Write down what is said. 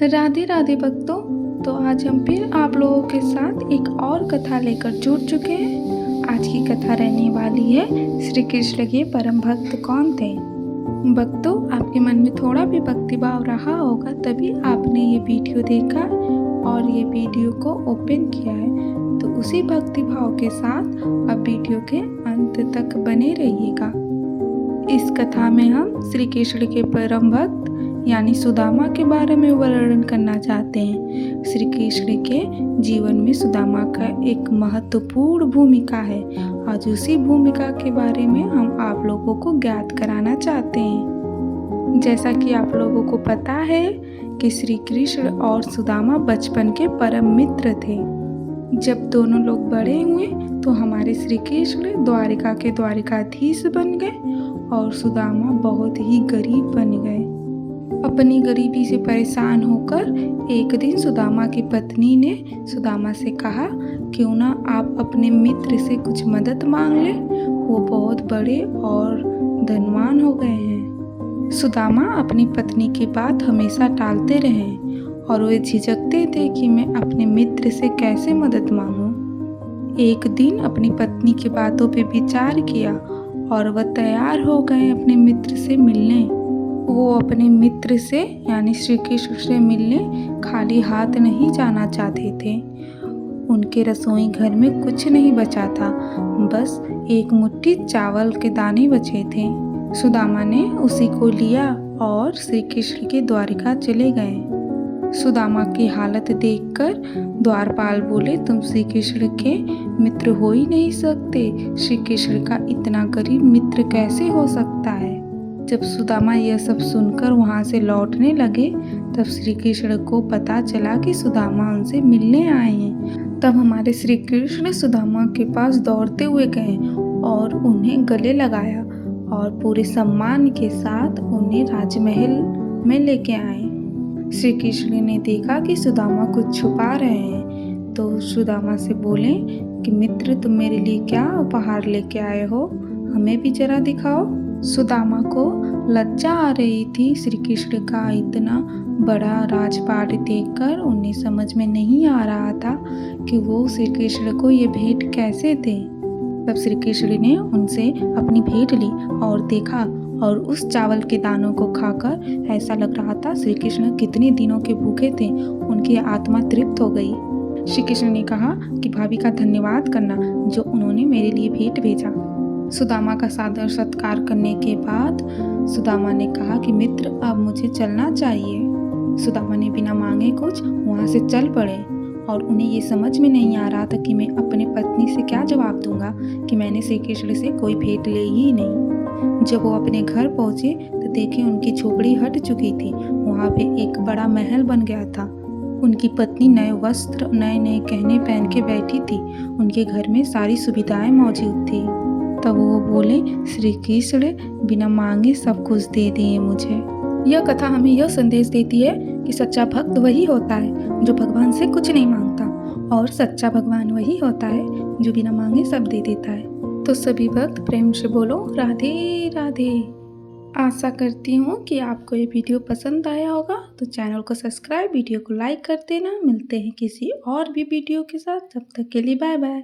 राधे राधे भक्तों। तो आज हम फिर आप लोगों के साथ एक और कथा लेकर जुड़ चुके हैं। आज की कथा रहने वाली है श्री कृष्ण के परम भक्त कौन थे। भक्तों, आपके मन में थोड़ा भी भक्ति भाव रहा होगा तभी आपने ये वीडियो देखा और ये वीडियो को ओपन किया है। तो उसी भक्ति भाव के साथ अब वीडियो के अंत तक बने रहिएगा। इस कथा में हम श्री कृष्ण के परम भक्त यानी सुदामा के बारे में वर्णन करना चाहते हैं। श्री कृष्ण के जीवन में सुदामा का एक महत्वपूर्ण भूमिका है। आज उसी भूमिका के बारे में हम आप लोगों को ज्ञात कराना चाहते हैं। जैसा कि आप लोगों को पता है कि श्री कृष्ण और सुदामा बचपन के परम मित्र थे। जब दोनों लोग बड़े हुए तो हमारे श्री कृष्ण द्वारिका के द्वारिकाधीश बन गए और सुदामा बहुत ही गरीब बन गए। अपनी गरीबी से परेशान होकर एक दिन सुदामा की पत्नी ने सुदामा से कहा, क्यों ना आप अपने मित्र से कुछ मदद मांग ले, वो बहुत बड़े और धनवान हो गए हैं। सुदामा अपनी पत्नी की बात हमेशा टालते रहे और वे झिझकते थे कि मैं अपने मित्र से कैसे मदद मांगूं। एक दिन अपनी पत्नी की बातों पे विचार किया और वह तैयार हो गए अपने मित्र से मिलने। वो अपने मित्र से यानी श्री कृष्ण से मिलने खाली हाथ नहीं जाना चाहते थे। उनके रसोई घर में कुछ नहीं बचा था, बस एक मुट्ठी चावल के दाने बचे थे। सुदामा ने उसी को लिया और श्री कृष्ण के द्वारिका चले गए। सुदामा की हालत देखकर द्वारपाल बोले, तुम श्री कृष्ण के मित्र हो ही नहीं सकते। श्री कृष्ण का इतना गरीब मित्र कैसे हो सकता है। जब सुदामा यह सब सुनकर वहां से लौटने लगे तब श्री कृष्ण को पता चला कि सुदामा उनसे मिलने आए हैं। तब हमारे श्री कृष्ण सुदामा के पास दौड़ते हुए गए और उन्हें गले लगाया और पूरे सम्मान के साथ उन्हें राजमहल में लेके आए। श्री कृष्ण ने देखा कि सुदामा कुछ छुपा रहे हैं तो सुदामा से बोले कि मित्र, तुम मेरे लिए क्या उपहार लेके आए हो, हमें भी जरा दिखाओ। सुदामा को लज्जा आ रही थी। श्री कृष्ण का इतना बड़ा राजपाट देखकर उन्हें समझ में नहीं आ रहा था कि वो श्री कृष्ण को ये भेंट कैसे दे। तब श्री कृष्ण ने उनसे अपनी भेंट ली और देखा और उस चावल के दानों को खाकर ऐसा लग रहा था श्री कृष्ण कितने दिनों के भूखे थे, उनकी आत्मा तृप्त हो गई। श्री कृष्ण ने कहा कि भाभी का धन्यवाद करना जो उन्होंने मेरे लिए भेंट भेजा। सुदामा का सादर सत्कार करने के बाद सुदामा ने कहा कि मित्र, अब मुझे चलना चाहिए। सुदामा ने बिना मांगे कुछ वहां से चल पड़े और उन्हें ये समझ में नहीं आ रहा था कि मैं अपने पत्नी से क्या जवाब दूंगा कि मैंने श्री कृष्ण से कोई भेंट ले ही नहीं। जब वो अपने घर पहुंचे तो देखे उनकी झोपड़ी हट चुकी थी। वहां पे एक बड़ा महल बन गया था। उनकी पत्नी नए वस्त्र नए नए गहने पहन के बैठी थी। उनके घर में सारी सुविधाएं मौजूद थी। तब वो बोले, श्री कृष्ण बिना मांगे सब कुछ दे दिए मुझे। यह कथा हमें यह संदेश देती है कि सच्चा भक्त वही होता है जो भगवान से कुछ नहीं मांगता और सच्चा भगवान वही होता है जो बिना मांगे सब दे देता है। तो सभी भक्त प्रेम से बोलो राधे राधे। आशा करती हूँ कि आपको ये वीडियो पसंद आया होगा, तो चैनल को सब्सक्राइब, वीडियो को लाइक कर देना। मिलते हैं किसी और भी वीडियो के साथ, तब तक के लिए बाय बाय।